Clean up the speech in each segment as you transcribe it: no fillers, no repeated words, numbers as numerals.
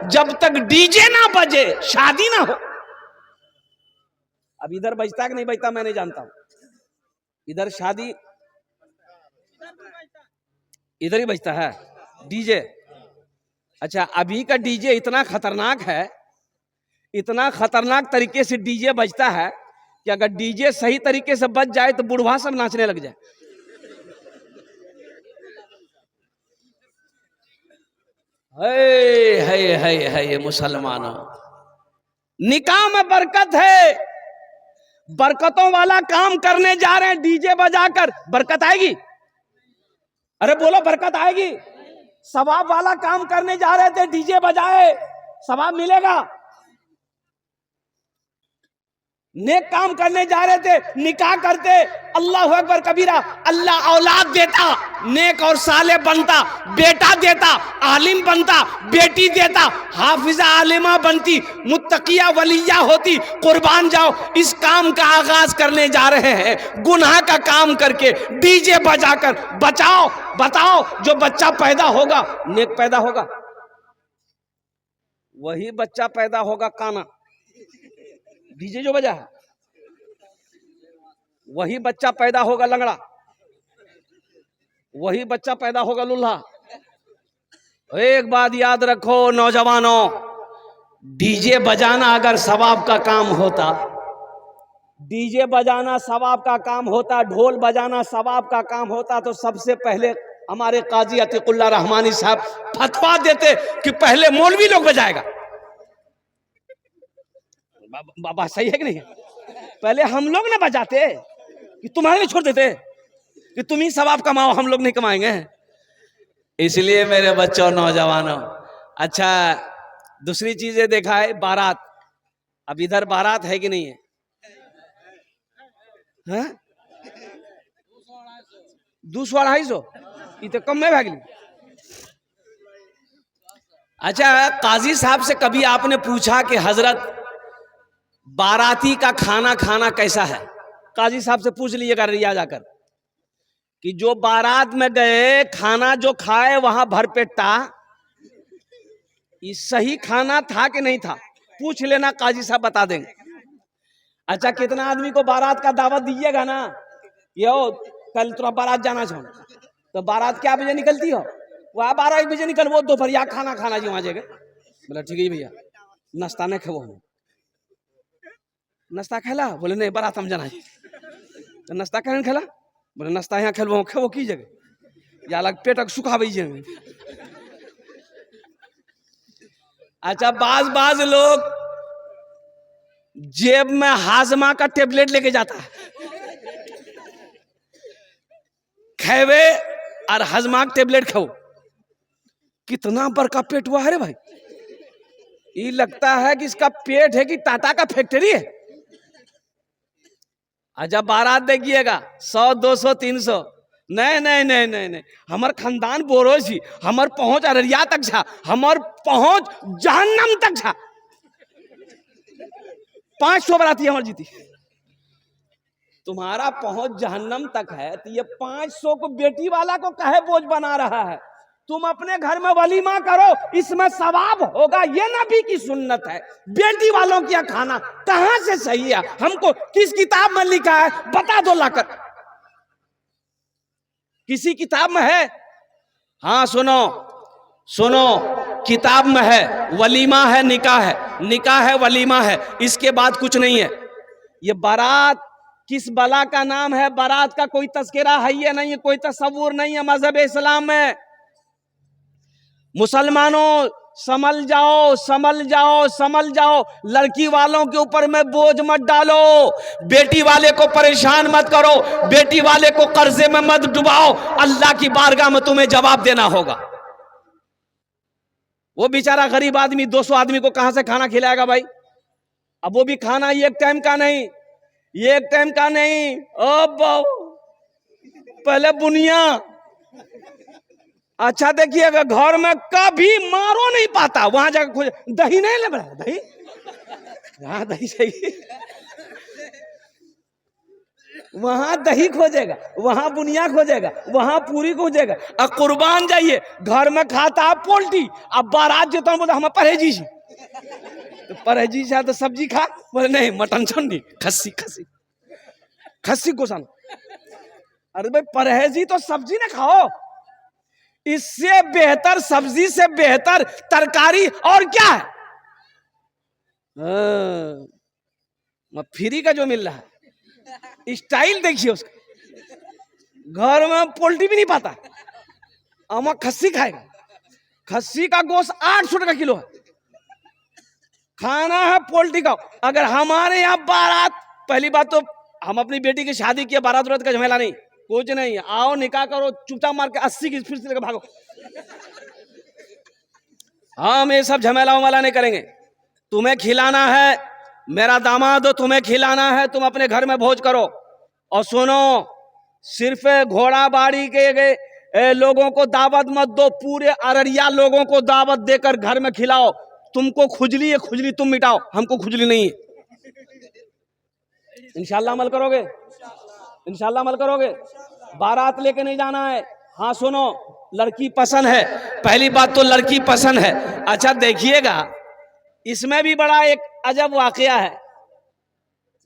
जब तक डीजे ना बजे शादी ना हो। अब इधर बजता कि नहीं बजता मैं नहीं जानता हूं, इधर शादी इधर ही बजता है डीजे। अच्छा, अभी का डीजे इतना खतरनाक है, इतना खतरनाक तरीके से डीजे बजता है कि अगर डीजे सही तरीके से बज जाए तो बुढ़वा सब नाचने लग जाए। है मुसलमानों, निकाह में बरकत है, बरकतों वाला काम करने जा रहे हैं डीजे बजाकर, बरकत आएगी? अरे बोलो बरकत आएगी? सवाब वाला काम करने जा रहे थे, डीजे बजाए, सवाब मिलेगा? नेक काम करने जा रहे थे, निकाह करते, अल्लाह अकबर कबीरा, अल्लाह औलाद देता, नेक और साले बनता, बेटा देता, आलिम बनता, बेटी देता, हाफिजा आलिमा बनती, मुत्तकिया वलिया होती। कुर्बान जाओ, इस काम का आगाज करने जा रहे हैं गुनाह का काम करके, डीजे बजाकर। बचाओ, बताओ, जो बच्चा पैदा होगा नेक पैदा होगा? वही बच्चा पैदा होगा काना, डीजे जो बजा है, वही बच्चा पैदा होगा लंगड़ा, वही बच्चा पैदा होगा लुल्हा। एक बात याद रखो नौजवानों, डीजे बजाना अगर सवाब का काम होता, डीजे बजाना सवाब का काम होता, ढोल बजाना सवाब का काम होता, तो सबसे पहले हमारे काजी अतीकुल्लाह रहमानी साहब फतवा देते कि पहले मौलवी लोग बजाएगा। बाबा सही है कि नहीं? पहले हम लोग ना बजाते कि तुम्हारे लिए छोड़ देते कि तुम ही सवाब कमाओ, हम लोग नहीं कमाएंगे। इसलिए मेरे बच्चों नौजवानों, अच्छा दूसरी चीजें देखा है, बारात। अब इधर बारात है कि नहीं है? 200-250 ये तो कम में भाग ली। अच्छा, काजी साहब से कभी आपने पूछा कि हजरत बाराती का खाना खाना कैसा है? काजी साहब से पूछ लीजिएगा रिया जाकर कि जो बारात में गए, खाना जो खाए वहां भरपेटा, ये सही खाना था कि नहीं था? पूछ लेना, काजी साहब बता देंगे। अच्छा, कितना आदमी को बारात का दावत दीजिएगा ना, यो कल तुरा बारात जाना चाहो, तो बारात क्या बजे निकलती हो? वह 12 बजे निकल, वो दोपहरिया खाना खाना जी वहां जगह। बोला ठीक है भैया, नाश्ता नहीं खेबो, नाश्ता खेला? बोले नहीं, बारात हम जाना है। तो नाश्ता कहने खेला? बोले नाश्ता यहाँ खेलबो, खेबो की जगह, या अलग पेटक सुखाबे। अच्छा, बाज लोग जेब में हाजमा का टेबलेट लेके जाता है, खेवे और हाजमा का टेबलेट खाओ। कितना बड़का पेट हुआ है रे भाई, ये लगता है कि इसका पेट है कि टाटा का फैक्ट्री है। अच्छा, बारात देखिएगा 100, 200, 300, नहीं नहीं नहीं नहीं नहीं, हमार खानदान बोरो छी, हमार पहुंच अररिया तक छा, हमार पहुंच जहन्नम तक छा। 500 बराती हमार जीती, तुम्हारा पहुंच जहन्नम तक है, तो ये 500 को बेटी वाला को कहे बोझ बना रहा है? तुम अपने घर में वलीमा करो, इसमें सवाब होगा, ये नबी की सुन्नत है। बेटी वालों की खाना कहां से सही है? हमको किस किताब में लिखा है बता दो लाकर, किसी किताब में है? हाँ सुनो सुनो, किताब में है, वलीमा है, निकाह है, निकाह है, वलीमा है, इसके बाद कुछ नहीं है। ये बारात किस बला का नाम है? बारात का कोई तस्करा है ये नहीं है, कोई तस्वुर नहीं है मजहब इस्लाम में। मुसलमानों समझ जाओ, समझ जाओ, समझ जाओ, लड़की वालों के ऊपर में बोझ मत डालो, बेटी वाले को परेशान मत करो, बेटी वाले को कर्जे में मत डुबाओ, अल्लाह की बारगाह में तुम्हें जवाब देना होगा। वो बेचारा गरीब आदमी 200 आदमी को कहां से खाना खिलाएगा भाई? अब वो भी खाना एक टाइम का नहीं, एक टाइम का नहीं, अब पहले बुनिया। अच्छा देखिएगा, घर में कभी मारो नहीं पाता, वहां जाकर खोज, दही नहीं ले, दही, हाँ दही चाहिए। वहां दही खोजेगा, वहां बुनिया खोजेगा, वहां पूरी खोजेगा। अब कुर्बान जाइए, घर में खाता है पोल्ट्री, अब बारात जो बोले हम परहेजी छी, तो परहेजी से तो सब्जी खा, बोले नहीं मटन छोड़नी, खस्सी खस्सी खस्सी गोसान। अरे भाई परहेजी तो सब्जी ना खाओ, इससे बेहतर सब्जी से बेहतर तरकारी और क्या है? फ्री का जो मिल रहा है, स्टाइल देखिए उसका। घर में पोल्ट्री भी नहीं पाता, हम खस्सी खाएगा। खस्सी का गोश्त 800 रुपया किलो है, खाना है पोल्ट्री का। अगर हमारे यहाँ बारात, पहली बात तो हम अपनी बेटी की शादी किया, बारात उरात का झमेला नहीं, कुछ नहीं, आओ निकाह करो, चुपचाप मार के 80 की स्पीड से लेकर भागो। हम ये सब झमेला उमेला नहीं करेंगे। तुम्हें खिलाना है, मेरा दामाद हो, तुम्हें खिलाना है, तुम अपने घर में भोज करो। और सुनो, सिर्फ घोड़ा बाड़ी के लोगों को दावत मत दो, पूरे अररिया लोगों को दावत देकर घर में खिलाओ। तुमको खुजली है, खुजली तुम मिटाओ, हमको खुजली नहीं है। इंशाल्लाह अमल करोगे, इंशाल्लाह अमल करोगे। बारात लेके नहीं जाना है। हाँ सुनो, लड़की पसंद है, पहली बात तो लड़की पसंद है। अच्छा देखिएगा, इसमें भी बड़ा एक अजब वाकया है।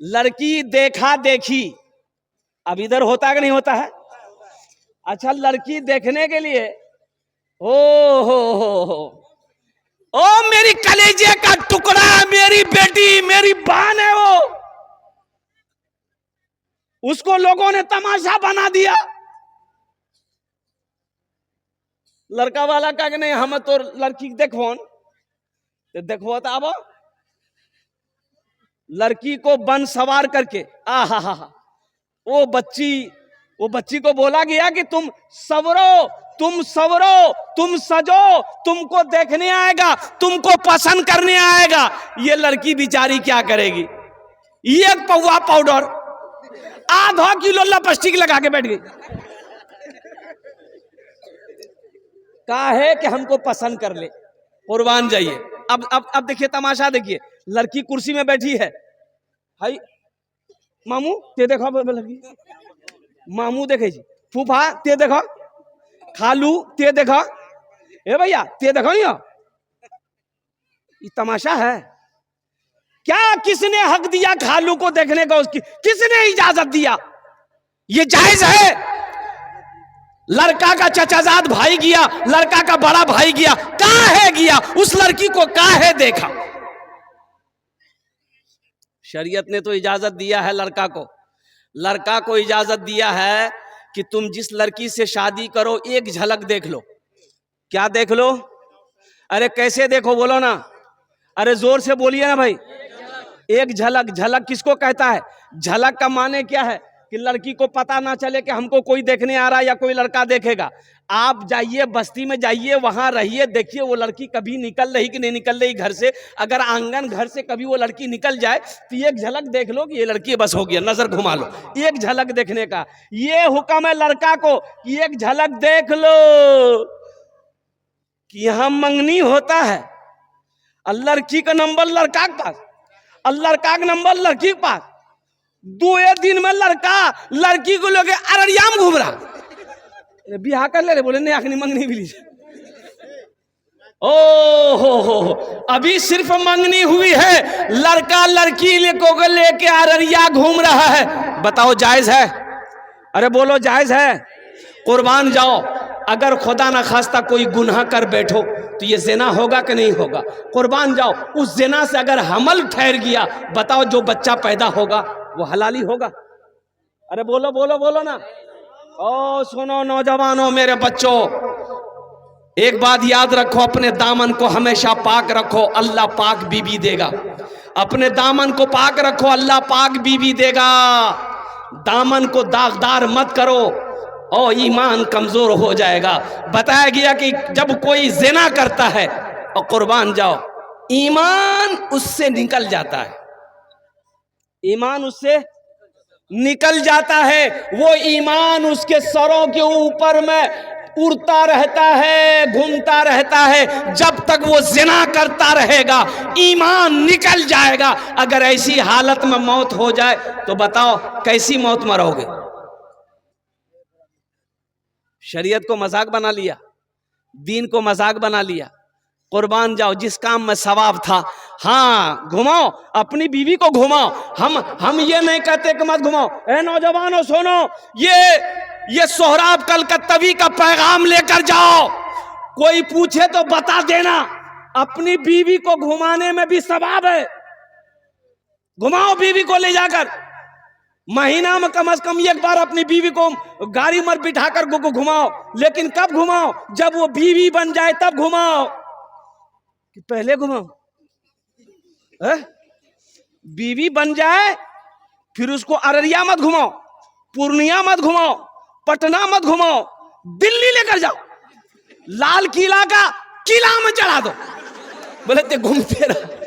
लड़की देखा देखी, अब इधर होता है कि नहीं होता है? अच्छा लड़की देखने के लिए हो ओ मेरी कलेजे का टुकड़ा, मेरी बेटी, मेरी बहन है वो, उसको लोगों ने तमाशा बना दिया। लड़का वाला का कि नहीं, हम तो लड़की देखो देखो, अब लड़की को बन सवार करके वो बच्ची को बोला गया कि तुम सवरो, तुम सवरो, तुम सजो, तुमको देखने आएगा, तुमको पसंद करने आएगा। ये लड़की बेचारी क्या करेगी? ये पौवा पाउडर, आधा किलो लिपस्टिक लगा के बैठ गई। कहा है कि हमको पसंद कर ले, कुर्बान जाइए। अब देखिए तमाशा, देखिए लड़की कुर्सी में बैठी है, भाई मामू ते देखो, लड़की मामू देखे जी, फूफा ते देखो, खालू ते देखो, ए भैया ते देखो, ये तमाशा है क्या? किसने हक दिया खालू को देखने का? उसकी किसने इजाजत दिया? ये जायज है? लड़का का चचाजाद भाई गया, लड़का का बड़ा भाई गया, कहां है गया? उस लड़की को कहां है देखा? शरीयत ने तो इजाजत दिया है लड़का को इजाजत दिया है कि तुम जिस लड़की से शादी करो एक झलक देख लो। क्या देख लो? अरे कैसे देखो बोलो ना, अरे जोर से बोलिए ना भाई। एक झलक, झलक किसको कहता है? झलक का माने क्या है कि लड़की को पता ना चले कि हमको कोई देखने आ रहा है या कोई लड़का देखेगा। आप जाइए बस्ती में, जाइए वहां रहिए, देखिए वो लड़की कभी निकल रही कि नहीं निकल रही घर से। अगर आंगन घर से कभी वो लड़की निकल जाए तो एक झलक देख लो कि ये लड़की बस हो गया, नजर घुमा लो, एक झलक देखने का ये हुक्म है लड़का को कि एक झलक देख लो कि यहां मंगनी होता है। और लड़की का नंबर लड़का के पास, और लड़का का नंबर लड़की के पास। 2 दिन में लड़का लड़की को लोग अररिया में घूम रहा, बिहार कर ले रहे, बोले नहीं आखिरी मंगनी मिली। ओ हो, अभी सिर्फ मंगनी हुई है, लड़का लड़की को लेके अररिया घूम रहा है। बताओ जायज है? अरे बोलो जायज है? कुर्बान जाओ, अगर खुदा ना खास्ता कोई गुनाह कर बैठो तो ये ज़िना होगा कि नहीं होगा? कुर्बान जाओ, उस ज़िना से अगर हमल ठहर गया, बताओ जो बच्चा पैदा होगा वो हलाली होगा? अरे बोलो बोलो बोलो ना। ओ सुनो नौजवानों, मेरे बच्चों, एक बात याद रखो, अपने दामन को हमेशा पाक रखो, अल्लाह पाक बीबी देगा। अपने दामन को पाक रखो, अल्लाह पाक बीबी देगा। दामन को दागदार मत करो और ईमान कमजोर हो जाएगा। बताया गया कि जब कोई ज़िना करता है और कुर्बान जाओ, ईमान उससे निकल जाता है, ईमान उससे निकल जाता है। वो ईमान उसके सरों के ऊपर में उड़ता रहता है, घूमता रहता है, जब तक वो जिना करता रहेगा ईमान निकल जाएगा। अगर ऐसी हालत में मौत हो जाए तो बताओ कैसी मौत मरोगे? शरीयत को मजाक बना लिया, दीन को मजाक बना लिया। कुर्बान जाओ, जिस काम में सवाब था। हाँ घुमाओ, अपनी बीवी को घुमाओ। हम ये नहीं कहते कि मत घुमाओ। ए नौजवानों सुनो, ये सोहराब कलकत्तवी का पैगाम लेकर जाओ। कोई पूछे तो बता देना, अपनी बीवी को घुमाने में भी सवाब है। घुमाओ बीवी को ले जाकर, महीना में कम से कम एक बार अपनी बीवी को गाड़ी में बिठाकर घुमाओ। लेकिन कब घुमाओ? जब वो बीवी बन जाए तब घुमाओ, कि पहले घुमाओ? बीवी बन जाए फिर उसको अररिया मत घुमाओ, पूर्णिया मत घुमाओ, पटना मत घुमाओ, दिल्ली लेकर जाओ, लाल किला का किला में चढ़ा दो। बोले ते घूमते रहो।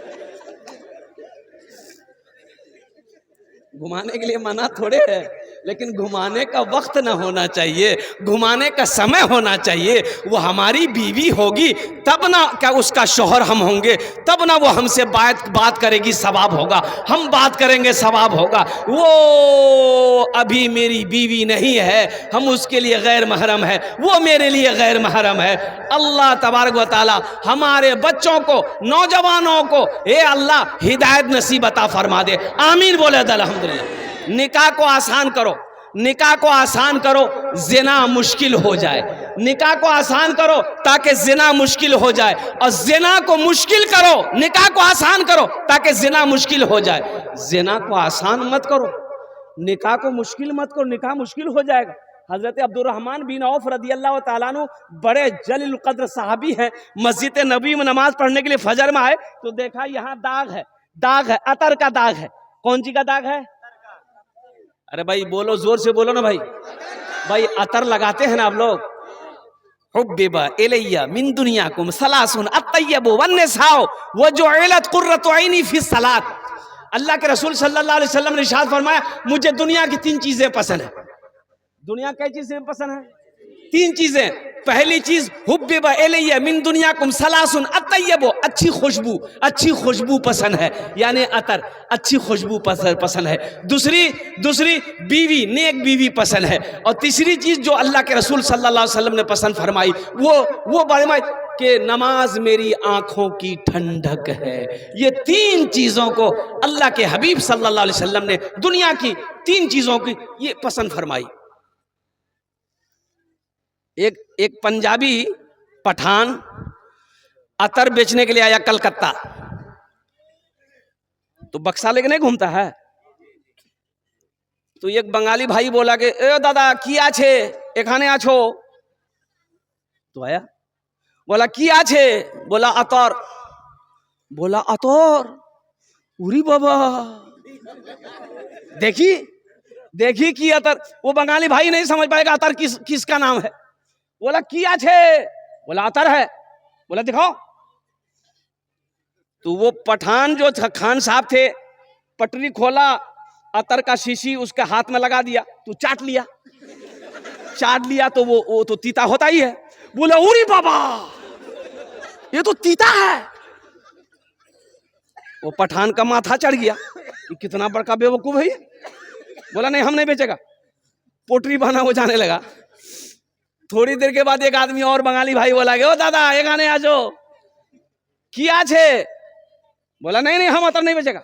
घुमाने के लिए मना थोड़े है, लेकिन घुमाने का वक्त ना होना चाहिए, घुमाने का समय होना चाहिए। वो हमारी बीवी होगी तब ना क्या उसका शौहर हम होंगे, तब ना वो हमसे बात करेगी, सवाब होगा। हम बात करेंगे, सवाब होगा। वो अभी मेरी बीवी नहीं है, हम उसके लिए गैर महरम है, वो मेरे लिए गैर महरम है। अल्लाह तबारक व तआला हमारे बच्चों को, नौजवानों को ए अल्लाह हिदायत नसीब अता फरमा दे। आमीन बोले अल्हम्दुलिल्लाह। निकाह को आसान करो, निकाह को आसान करो, जिना मुश्किल हो जाए। निकाह को आसान करो ताकि जिना मुश्किल हो जाए, और जिना को मुश्किल करो, निकाह को आसान करो ताकि जिना मुश्किल हो जाए। जिना को आसान मत करो, निकाह को मुश्किल मत करो, निकाह मुश्किल हो जाएगा। हजरत अब्दुर्रहमान बिन औफ रदियल्लाहु ताला अन्हु बड़े जलील कद्र साहबी हैं। मस्जिद नबी में नमाज पढ़ने के लिए फजर में आए तो देखा यहाँ दाग है, दाग है, अतर का दाग है। कौन सी का दाग है? अरे भाई बोलो, जोर से बोलो ना भाई। भाई अतर लगाते हैं ना आप लोग। हुब्बिबा इलैया मिन दुनियाकुम सलासुन अत्तय्यबु वन्निसाउ वजुइलत कुर्रतु ऐनी फी सलात। अल्लाह के रसूल सल्लल्लाहु अलैहि वसल्लम ने इरशाद फरमाया, मुझे दुनिया की 3 चीजें पसंद है। दुनिया कई चीजें पसंद है? 3 चीजें। पहली चीज हुब्बिबा इलैया मिन दुनियाकुम सलासुन अत्तय्यबु, अच्छी खुशबू, अच्छी खुशबू पसंद है, यानी अतर, अच्छी खुशबू पसंद है। दूसरी बीवी, नेक बीवी पसंद है। और तीसरी चीज जो अल्लाह के रसूल सल्लल्लाहु अलैहि वसल्लम ने पसंद फरमाई वो फरमाई कि नमाज मेरी आंखों की ठंडक है। ये 3 चीजों को अल्लाह के हबीब सल्लल्लाहु अलैहि वसल्लम ने, दुनिया की 3 चीजों की ये पसंद फरमाई। एक पंजाबी पठान अतर बेचने के लिए आया कलकत्ता, तो बक्सा लेके नहीं घूमता है। तो एक बंगाली भाई बोला कि ए दादा की आछे एखाने आछो? तो आया, बोला की आछे? बोला अतर। बोला अतर? उरी बाबा, देखी की अतर। वो बंगाली भाई नहीं समझ पाएगा अतर किसका नाम है। बोला किया छे? बोला अतर है। बोला दिखाओ। तो वो पठान जो खान साहब थे, पटरी खोला, अतर का शीशी उसके हाथ में लगा दिया, तो चाट लिया तो वो तो तीता होता ही है। बोला उरी बाबा, ये तो तीता है। वो पठान का माथा चढ़ गया कि कितना बड़का बेवकूफ है ये। बोला नहीं, हम नहीं बेचेगा। पोटरी बना वो जाने लगा। थोड़ी देर के बाद एक आदमी और बंगाली भाई बोला ओ दादा एखाने आ जाओ, किया छे? बोला नहीं, हम अतर नहीं बेचेगा।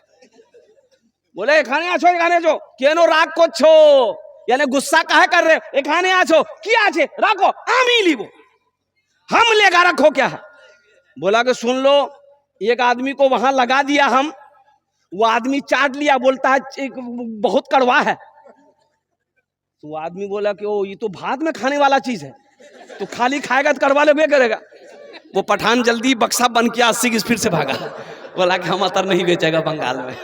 बोले एखाने आ छो, केनो राग को छो, यानी गुस्सा काहे कर रहे? एखाने आ छो, किया छे? राखो, आमी लीबो, हम लेगा रखो क्या है। बोला कि सुन लो, एक आदमी को वहां लगा दिया हम, वो आदमी चाट लिया, बोलता है बहुत कड़वा है। तो वो आदमी बोला कि ओ ये तो बाद में खाने वाला चीज है, तो खाली खाएगा तो कड़वा लोगे करेगा। वो पठान जल्दी बक्सा बन के 80 की स्पीड से भागा, बोला कि हम अतर नहीं बेचेगा बंगाल में।